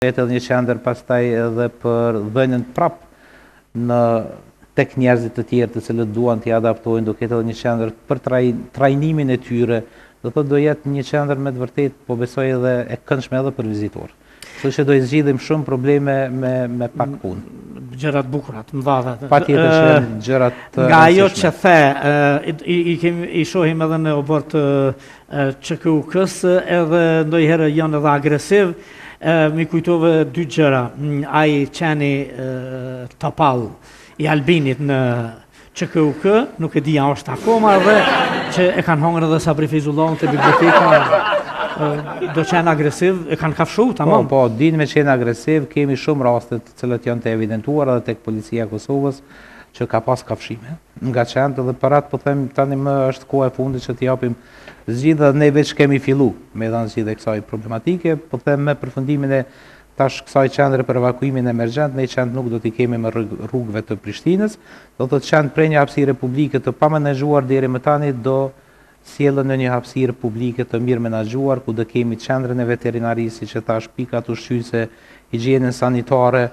edhe një qendër pastaj edhe për dhënien prap në tek njerëzit të tjerë të cilët duan t'i adaptojnë, do ketë edhe një qendër për trajnimin e tyre. Do thotë do jetë një qendër me të vërtet, po besoj edhe e këndshme edhe për vizitorë. Kështu që do i zgjidhim shumë probleme me pak punë. Gjërat bukura, të mëdha. Patjetër që janë gjërat të nga ajo që the, i shohim edhe në obort ÇKUK-s, edhe ndonjëherë janë edhe agresiv. Mi kujtove dy gjëra, ai qeni Topall i Albinit në ÇKUK, nuk e dija është akoma, dhe që e kanë hongër edhe Sabri Feyzullahun të biblioteka, do qenë agresiv, e kanë kafshu, tamam. Po, din me qenë agresiv, kemi shumë rastet të cilët janë të evidentuar edhe tek policia e Kosovës që ka pas kafshime nga qendë, dhe për atë po them tani më është koha e fundit që t'i japim zgjidhje, ne veç kemi fillu me dhënë zgjidhje kësaj problematike, po them me përfundimin e tash kësaj qendre për evakuimin emergjent, ne qend nuk do t'i kemi më rrugëve të Prishtinës, do të qend prej një hapësire publike të pamenazhuar deri më tani do sjellën në një hapësirë publike të mirë menaxhuar, ku do kemi qendrën e veterinarisë, që tash pikat ushqyese, higjienën sanitare,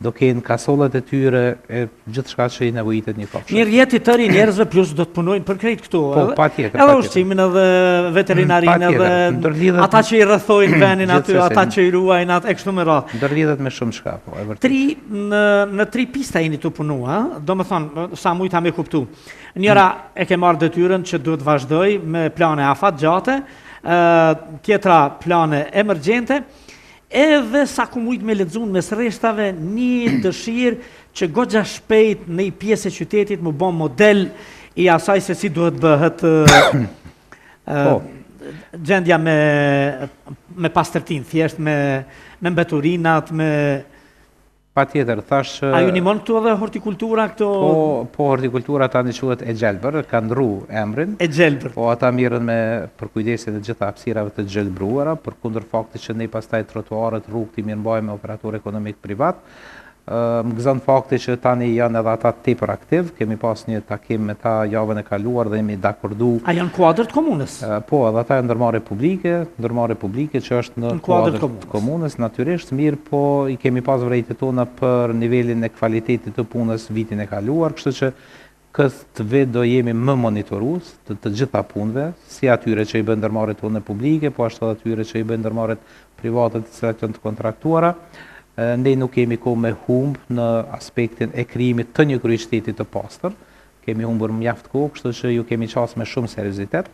do kenë kasollat e tyre, e gjithçka që i nevojitet një kafshë. Mirë, jeti të ri njerëzve plus do të punojnë për krejt këtu. Po, patjetër. Edhe ushqimin, edhe veterinarinë, edhe ata që i rrethojnë vendin aty, ata që i ruajnë atë e kështu me radhë. Ndërlidhet me shumë çka, po, e vërtet. Në 3 pista jeni të punua, domethënë sa mujta me kuptu. Njëra e ke marrë detyrën që duhet vazhdoj me plane afatgjate, tjetra plane emergjente, edhe sa ku mujt me lexuar mes rreshtave një dëshirë që goxha shpejt në një pjesë e qytetit më bën model i asaj se si duhet bëhet gjendja me pastërtinë, thjesht me mbeturinat, me Patjetër, thash. A ju nimon këtu edhe hortikultura këto? Po hortikultura tani quhet e gjelbër, ka ndru emrin. E gjelbër. Po ata mirën me përkujdesin e gjitha hapësirave të gjelbruara, përkundër faktit që ne pastaj trotuarët, rrugët i mirëmbajmë me operator ekonomik privat. Më gëzon fakti që tani janë edhe ata tepër aktiv, kemi pas një takim me ta javën e kaluar dhe jemi dakordu. A janë kuadër të komunës? Po, edhe ata janë ndërmarrje publike që është në kuadër të komunës, natyrisht mirë, po i kemi pas vërejtjet tona për nivelin e kvalitetit të punës vitin e kaluar, kështu që këtë vit do jemi më monitorues të gjitha punëve, si atyre që i bën ndërmarrjet tona publike, po ashtu edhe atyre që i bën ndërmarrjet private të cilat janë të kontraktuara. Ne nuk kemi kohë me humb në aspektin e krijimit të një kryeqyteti të pastër. Kemi humbur mjaft kohë, kështu që ju kemi qasë me shumë seriozitet.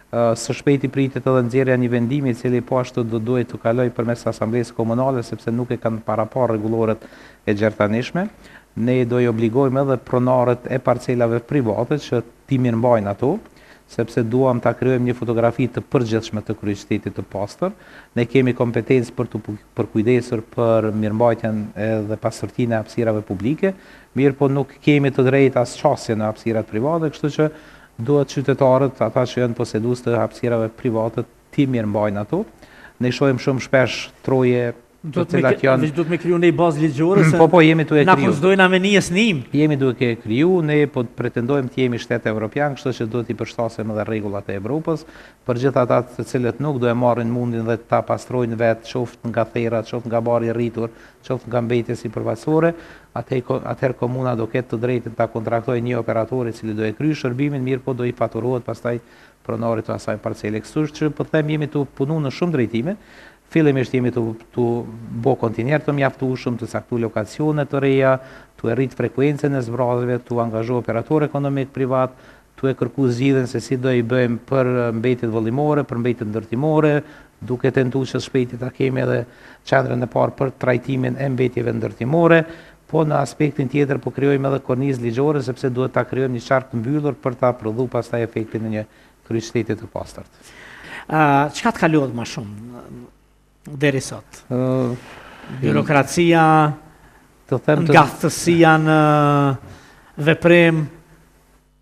Së shpejti pritet edhe nxjerrja një vendimi i cili po ashtu do duhet të kalojë përmes asamblesë komunale, sepse nuk e kanë parapar rregulloret e gjertanishme. Ne do i obligojmë edhe pronarët e parcelave private që ti mirëmbajnë ato, sepse duam ta krijojmë një fotografi të përgjithshme të kryeqytetit të pastër. Ne kemi kompetencë për të përkujdesur për mirëmbajtjen edhe pastërtinë e hapësirave publike, mirë po nuk kemi të drejtë as qasje në hapësirat private, kështu që duhet qytetarët, ata që janë posedues të hapësirave private, ti mirëmbajnë ato. Ne shohim shumë shpesh troje do të me kriju një bazë ligjore, se po jemi tu e kriju. Na kuzdojna me një snim. Jemi duke e kriju, ne po pretendojmë të jemi shtet evropian, kështu që duhet i përshtasim edhe rregullat e Evropës, për gjithë ata të cilët nuk do e marrin mundin dhe ta pastrojnë vetë, qoftë nga therrat, qoftë nga bari rritur, qoftë nga mbetjes sipërfaqësore, atëherë komuna do ketë të drejtën ta kontraktojë një operator i cili do e kryejë shërbimin, mirë po do i faturohet pastaj pronarit të asaj parcele. Kështu që po them jemi tu punu në shumë drejtime. Fillimisht jemi të bo kontinert të mjaftueshëm, të caktu lokacione të reja, të e rrit frekuencën e zbrazëve, të angazhu operator ekonomik privat, të e kërku zgjidhjen se si do i bëjmë për mbetjet vëllimore, për mbetjet ndërtimore, duke tentuar që shpejti ta kemi edhe qendrën e parë për trajtimin e mbetjeve ndërtimore, po në aspektin tjetër po krijojmë edhe kornizë ligjore, sepse duhet ta krijojmë një qark të mbyllur për ta prodhuar pastaj efektin në një kryeqytet të pastërt. Çka të ka lodhur më shumë deri sot? Birokracia, ngathtësia në veprim.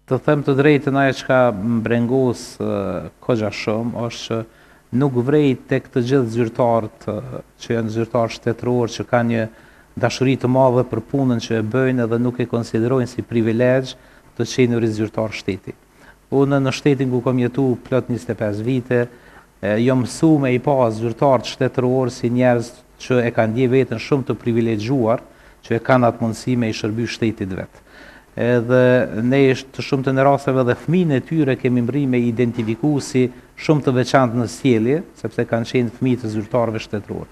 Të them të drejtën, ajo çka mbrengus koxha shumë është që nuk vrej tek të gjithë zyrtarët që janë zyrtarë shtetëror, që kanë një dashuri të madhe për punën që e bëjnë edhe nuk e konsiderojnë si privilegj të qenë zyrtar shteti. Unë në shtetin ku kam jetu plot 25 vite, jo mësu me i pas zyrtarët shtetëror si njerëz që e kanë ndje veten shumë të privilegjuar, që e kanë atë mundësi me i shërby shtetit vetë. Edhe ne të shumë të në rasteve dhe fëmijën e tyre kemi mri me identifiku si shumë të veçantë në sjellje, sepse kanë qenë fëmijë të zyrtarëve shtetëror.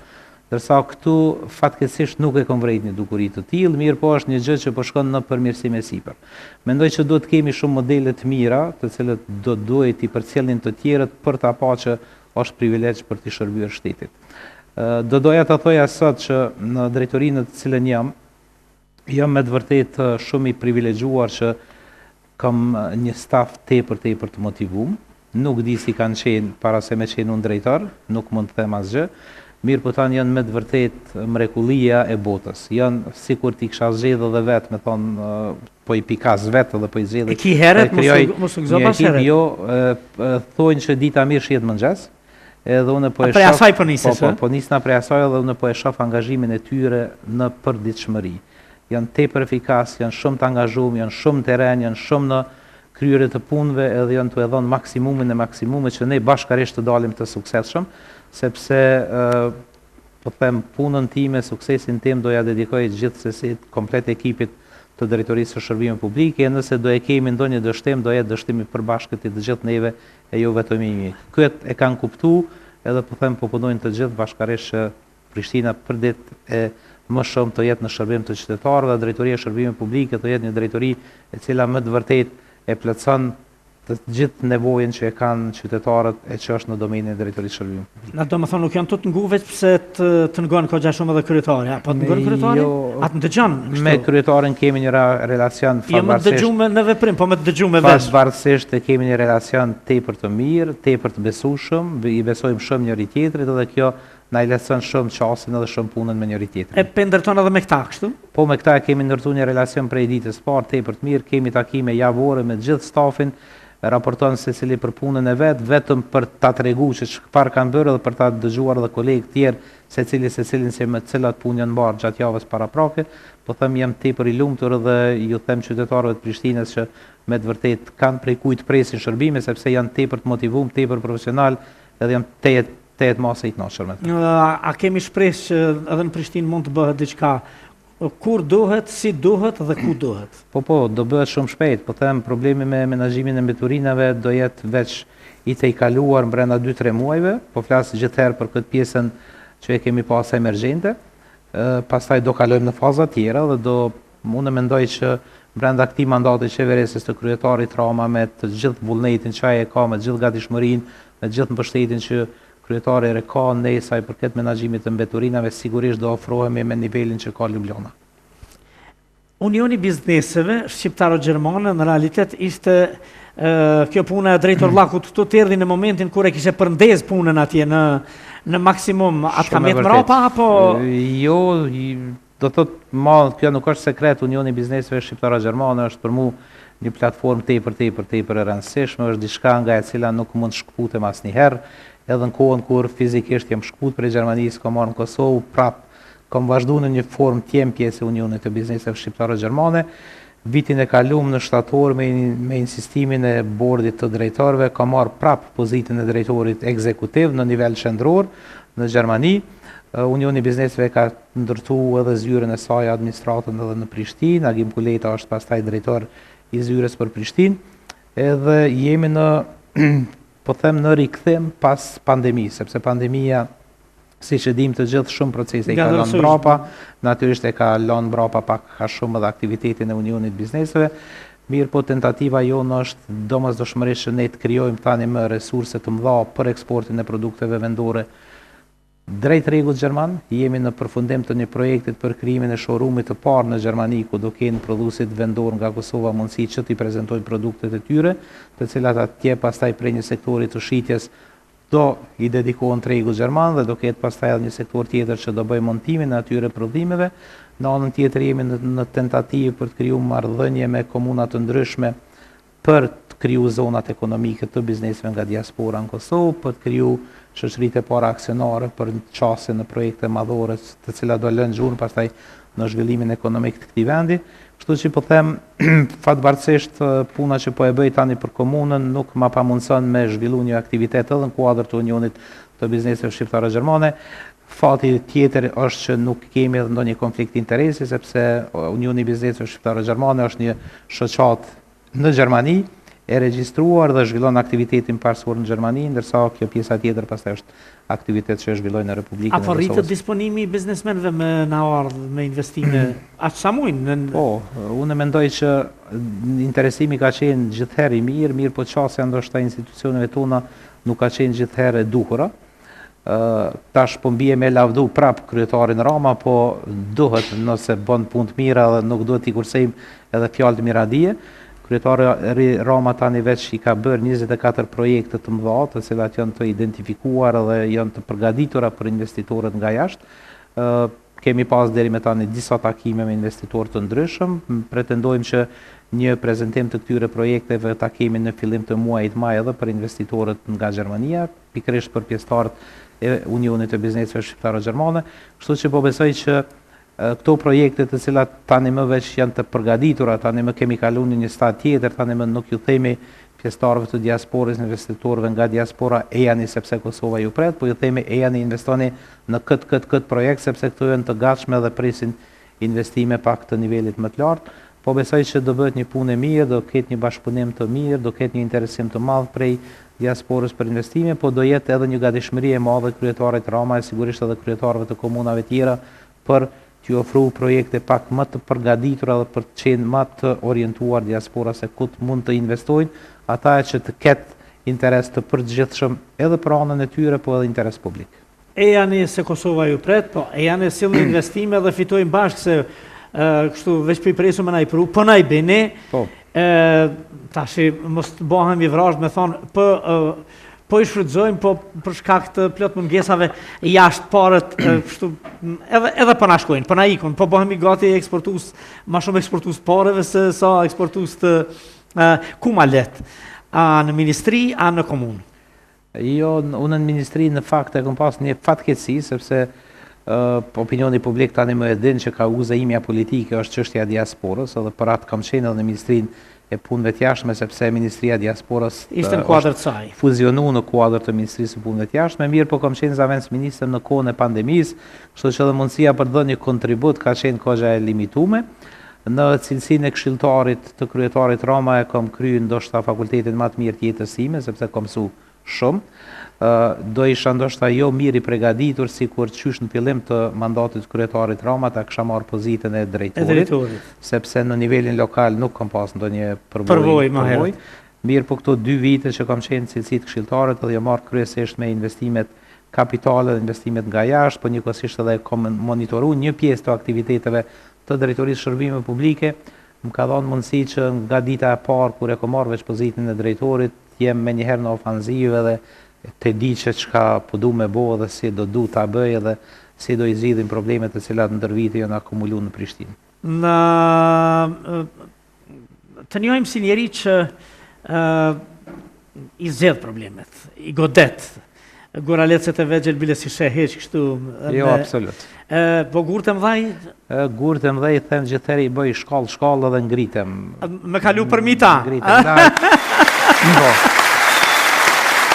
Dërsa këtu fatkeqësisht nuk e kam vrejt një dukuri të tillë, mirë po është një gjë që po shkon në përmirësim e sipër. Mendoj që duhet kemi shumë modele të mira, të cilët do duhet i përcjellin të tjerët për ta pa që është privilegj për të shërbyer shtetit. Do doja të thoja sot që në drejtorinë të cilën jam me të vërtet shumë i privilegjuar që kam një staf tepër të motivuar. Nuk di si kanë qenë para se me qenë unë drejtor, nuk mund të them asgjë. Mirë po tanë janë me të vërtet mrekullia e botës. Janë sikur t'i kisha zgjedhë dhe vetë, me thonë, po i pikas vetë dhe po i zgjedhë. E ki heret, mos u gëzo pas heret? Jo, thonë që dita mirë shihet mëngjes, edhe unë po e shoh. Prej asaj po nisesh, po nisna prej asaj dhe unë po e shoh angazhimin e tyre në përditshmëri. Janë tepër efikas, janë shumë të angazhuar, janë shumë në teren, janë shumë në kryerje të punëve, edhe janë të dhënë maksimumin e maksimumit që ne bashkërisht të dalim të suksesshëm, sepse po them punën time, suksesin tim do ja dedikoj gjithsesi komplet ekipit të drejtorisë së shërbimit publik, e nëse do e kemi ndonjë dështim, do jetë dështimi i përbashkët i të gjithë neve e jo vetëm i mi. Këtë e kanë kuptuar, edhe po them po punojnë të gjithë bashkërisht që Prishtina për ditë e më shumë të jetë në shërbim të qytetarëve, drejtoria e shërbimit publik të jetë një drejtori e cila më të vërtetë e plotson të gjithë nevojën që e kanë qytetarët e që është në domenin e drejtorisë së shërbimit publik. Na do të thonë nuk janë të ngu veç pse të ngon kogja shumë edhe kryetari, po të ngon kryetari? Atë në dëgjon. Me kryetarin kemi një relacion fatvarësisht. Jo më dëgjuar në veprim, po më dëgjuar me vesh. Fatvarësisht kemi një relacion tepër të mirë, tepër të besueshëm, i besojmë shumë njëri tjetrit dhe kjo na i lehtëson shumë çastin edhe shumë punën me njëri tjetrin. E pe ndërton edhe me këta kështu? Po me këta kemi ndërtuar një relacion prej ditës së parë tepër të mirë, kemi takime javore me gjithë stafin, raporton secili për punën e vet, vetëm për ta treguar se çfarë kanë bërë dhe për ta dëgjuar edhe kolegë tjerë secilin se me cilat punë janë mbarë gjatë javës paraprake. Po them jam tepër i lumtur dhe ju them qytetarëve të Prishtinës që me të vërtet kanë prej kujt presin shërbime sepse janë tepër të motivuar, tepër profesional edhe janë tejet masë i kënaqur me të. A kemi shpresë që edhe në Prishtinë mund të bëhet diçka? Kur duhet, si duhet dhe ku duhet? Po, do bëhet shumë shpejt. Po them problemi me menaxhimin e mbeturinave do jetë veç i tejkaluar brenda 2-3 muajve. Po flas gjithherë për këtë pjesën që e kemi pas emergjente. Pastaj do kalojmë në faza tjera dhe unë mendoj që brenda këtij mandati qeverisës të kryetarit Rama me të gjithë vullnetin që ai e ka, me të gjithë gatishmërinë, me të gjithë mbështetjen që kryetari e ka ndaj saj përket menaxhimit të mbeturinave, sigurisht do ofrohemi me nivelin që ka Ljubljana. Unioni bizneseve shqiptaro-gjermane në realitet ishte kjo puna e drejtor Llakut këtu të erdhi në momentin kur e kishe përndez punën atje në maksimum. Atë ka metë mrapa apo? Jo, do thotë kjo nuk është sekret. Unioni bizneseve shqiptaro-gjermane është për mua një platformë tepër e rëndësishme, është diçka nga e cila nuk mund shkputem asnjëherë. Edhe në kohën kur fizikisht jam shkput prej Gjermanisë, kam marrë në Kosovë, prap kam vazhduar në një formë tjem pjesë e Unionit të Bizneseve Shqiptaro-Gjermane. Vitin e kaluar në shtator me insistimin e bordit të drejtorëve, kam marrë prap pozitën e drejtorit ekzekutiv në nivel qendror në Gjermani. Unioni Bizneseve ka ndërtuar edhe zyrën e saj administratën edhe në Prishtinë. Agim Kuleta është pastaj drejtor i zyrës për Prishtinë. Edhe jemi në po them në rikthim pas pandemisë, sepse pandemia, siç e dim të gjithë, shumë procese i ka lënë mbrapa, natyrisht e ka lënë mbrapa pak a shumë edhe aktivitetin e Unionit Bizneseve. Mirë po tentativa jonë është domosdoshmërisht që ne të krijojmë tani më resurse të mëdha për eksportin e produkteve vendore drejt rregut gjerman. Jemi në përfundim të një projektit për krijimin e showroomit të parë në Gjermani, ku do kenë prodhuesit vendor nga Kosova mundësi që t'i prezantojnë produktet e tyre, të cilat atje pastaj prej një sektori të shitjes do i dedikohen tregut gjerman dhe do ketë pastaj edhe një sektor tjetër që do bëjë montimin e atyre prodhimeve. Në anën tjetër jemi në tentativë për të krijuar marrëdhënie me komuna të ndryshme për të krijuar zonat ekonomike të bizneseve nga diaspora në Kosovë, për të krijuar shoqëritë e para aksionare për çastin në projekte madhore të cilat do lënë gjurmë pastaj në zhvillimin ekonomik të këtij vendi. Kështu që po them fatvarësisht puna që po e bëj tani për komunën nuk ma pamundson me zhvilluar një aktivitet edhe në kuadër të Unionit të Bizneseve Shqiptaro-Gjermane. Fati tjetër është që nuk kemi edhe ndonjë konflikt interesi, sepse Unioni i Bizneseve Shqiptare Gjermane është një shoqat në Gjermani, e regjistruar dhe zhvillon aktivitetin parsor në Gjermani, ndërsa kjo pjesa tjetër pastaj është aktivitet që zhvilloi në Republikën e Kosovës. Apo rritet disponimi i biznesmenëve me ardhmë me investime aq sa mujnë? Po, unë mendoj që interesimi ka qenë gjithherë i mirë, po çësia ndoshta institucioneve tona nuk ka qenë gjithherë e duhura. Tash po mbie me lavdu prap kryetarin Rama, po duhet nëse bën punë të mira dhe nuk duhet t'i kursejmë edhe fjalë të miradije. Kryetari Rama tani veç i ka bërë 24 projekte të mëdha, të cilat janë të identifikuar dhe janë të përgatitura për investitorët nga jashtë. Kemi pas deri me tani disa takime me investitorë të ndryshëm. Pretendojmë që një prezantim të këtyre projekteve ta kemi në fillim të muajit maj edhe për investitorët nga Gjermania, pikërisht për pjesëtarët e Unionit të Bizneseve Shqiptare Gjermane, kështu që po besoj që këto projekte të cilat tani më veç janë të përgatitura, tani më kemi kaluar në një stad tjetër, tani më nuk ju themi pjesëtarëve të diasporës, investitorëve nga diaspora ejani sepse Kosova ju pret, po ju themi ejani investoni në këtë projekt sepse këto janë të gatshme dhe presin investime pak të nivelit më të lartë. Po besoj që do bëhet një punë e mirë, do ketë një bashkëpunim të mirë, do ketë një interesim të madh prej diasporës për investime, po do jetë edhe një gatishmëri e madhe kryetarit Rama e sigurisht edhe kryetarëve të komunave tjera për t'ju ofru projekte pak më të përgatitura dhe për të qenë më të orientuar diaspora se ku mund të investojnë, ata që të ketë interes të përgjithshëm edhe për anën e tyre, po edhe interes publik. E janë se Kosova ju pret, po e janë si investime dhe fitojnë bashkë se kështu veç për i presu me na i pru, po na i bene, tashi mos të bohem i vrasht me thonë, po i shfrytëzojmë, po për shkak të plot mungesave jashtë parët, edhe po na shkojnë, po na ikon, po bohemi gati eksportues, ma shumë eksportues pareve se sa eksportues të ku ma let, a në ministri, a në komunë? Jo, unë në ministri në fakt e kom pas një fatkeqësi, sepse opinioni publik tani më e din që ka uzëimja politike është çështja e diasporës, edhe për atë kam qenë edhe në ministrinë e punëve të jashtme, sepse Ministria e Diasporës ishte në kuadër të saj. Fuzionu në kuadër të Ministrisë së Punëve të Jashtme, mirë po kam qenë zavendës ministër në kohën e pandemisë, kështu që edhe mundësia për dhënë një kontribut ka qenë kohë e limituar. Në cilësinë e këshilltarit të kryetarit Rama e kam kryer ndoshta fakultetin më të mirë të jetës time, sepse kam mësuar shumë. Do isha ndoshta jo mirë i përgatitur sikur qysh në fillim të mandatit kryetarit Rama ta kisha marrë pozitën e drejtorit, sepse në nivelin lokal nuk kam pas ndonjë përvojë. Mirë po këto 2 vite që kam qenë cilësi të këshilltarit dhe jam marrë kryesisht me investimet kapitale dhe investimet nga jashtë, po njëkohësisht edhe kam monitoruar një pjesë të aktiviteteve të drejtorisë shërbime publike. Më ka dhënë mundësi që nga dita e parë kur e kam marrë veç pozitën e drejtorit, jem menjëherë në ofenzivë dhe të di që çka po du me bo dhe si do du ta bëj dhe si do i zgjidhim problemet të cilat ndër vite janë akumuluar në Prishtinë. Të njohim si njeri që i zgjedh problemet, i godet. Guralecet e vegjël bile si sheh heq kështu. Jo, absolut. Po gurët e mëdhaj? Gurët e mëdhaj them gjithherë i bëj shkallë dhe ngritem. Me kalu për mita? Po.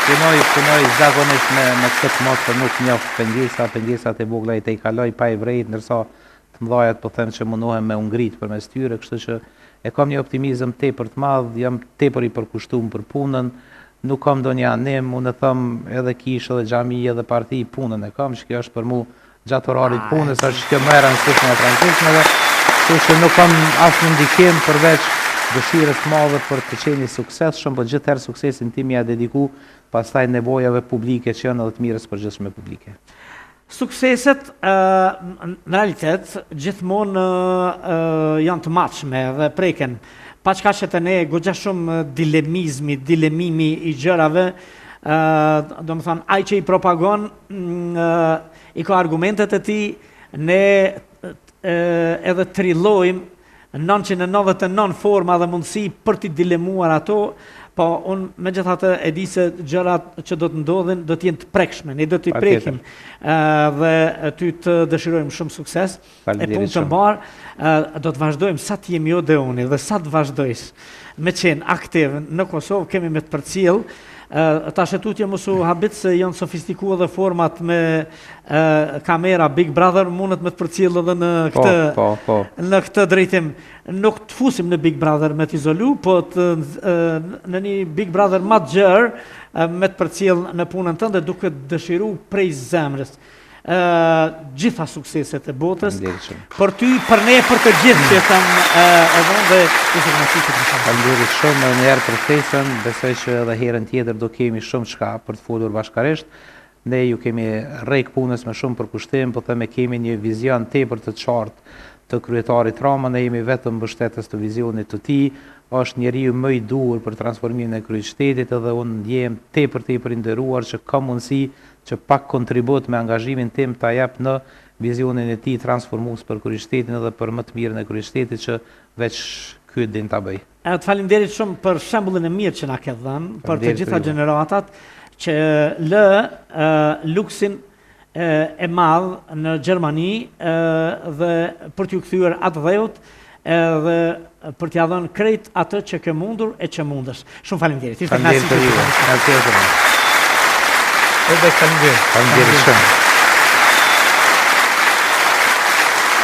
Punoj zakonisht me këtë motë për nuk njoh pengesat e vogla i kaloj pa i vrejt, ndërsa të mëdhajat po them që mundohem me u ngrit përmes tyre, kështu që e kam një optimizëm tepër të madh, jam tepër i përkushtuar për punën, nuk kam ndonjë anim, unë them edhe kishë edhe xhami edhe parti punën e kam, që kjo është për mua gjatë orarit punës, është kjo më e rëndësishme e rëndësishme, kështu që nuk kam asnjë ndikim përveç dëshirës të madhe për të qenë i suksesshëm, por gjithherë suksesin tim ja dediku pastaj nevojave publike që janë edhe të mirës përgjithshme publike. Sukseset në realitet gjithmonë janë të matshme dhe preken. Pa çka që të ne goxha shumë dilemimi i gjërave, do më thonë, ai që i propagon i ka argumentet e tij, ne edhe trillojmë 999 forma dhe mundësi për t'i dilemuar ato, po unë me gjithatë e di se gjërat që do të ndodhin do t'jenë të prekshme, ne do t'i prekim dhe ty të dëshirojmë shumë sukses, e punë të mbarë, do të vazhdojmë sa t'jemi jo dhe unë dhe sa të vazhdojsh me qenë aktiv në Kosovë, kemi me të përcjell Tash tutje mos u habit se janë sofistikuar dhe format me kamera Big Brother mundet me të përcjell edhe në këtë në këtë drejtim. Nuk të fusim në Big Brother me të izolu, po në një Big Brother më të gjerë me të përcjell në punën tënde duke dëshiru prej zemrës. Gjitha sukseset e botës, për ty, për ne, për të gjithë që thëmë edhe dhe Faleminderit shumë në herë për ftesën, besoj që edhe herën tjetër do kemi shumë çka për të folur bashkarisht. Ne ju kemi rrek punës me shumë përkushtim, po thëmë kemi një vizion tepër të qartë të kryetarit Rama, ne jemi vetëm mbështetës të vizionit të tij. Është njeriu më i duhur për transformimin e kryeqytetit edhe unë ndjehem tepër i nderuar që ka mundësi që pak kontribut me angazhimin tim ta jap në vizionin e tij transformues për kryeqytetin edhe për më të mirën e kryeqytetit që veç ky din ta bëj. Të faleminderit shumë për shembullin e mirë që na ke dhënë, për të gjitha gjeneratat që lë luksin e madh në Gjermani dhe për t'ju kthyer atë dheut dhe për t'ja dhënë krejt atë që ke mundur e që mundesh. Shumë faleminderit. Faleminderit për ju. Faleminderit shumë.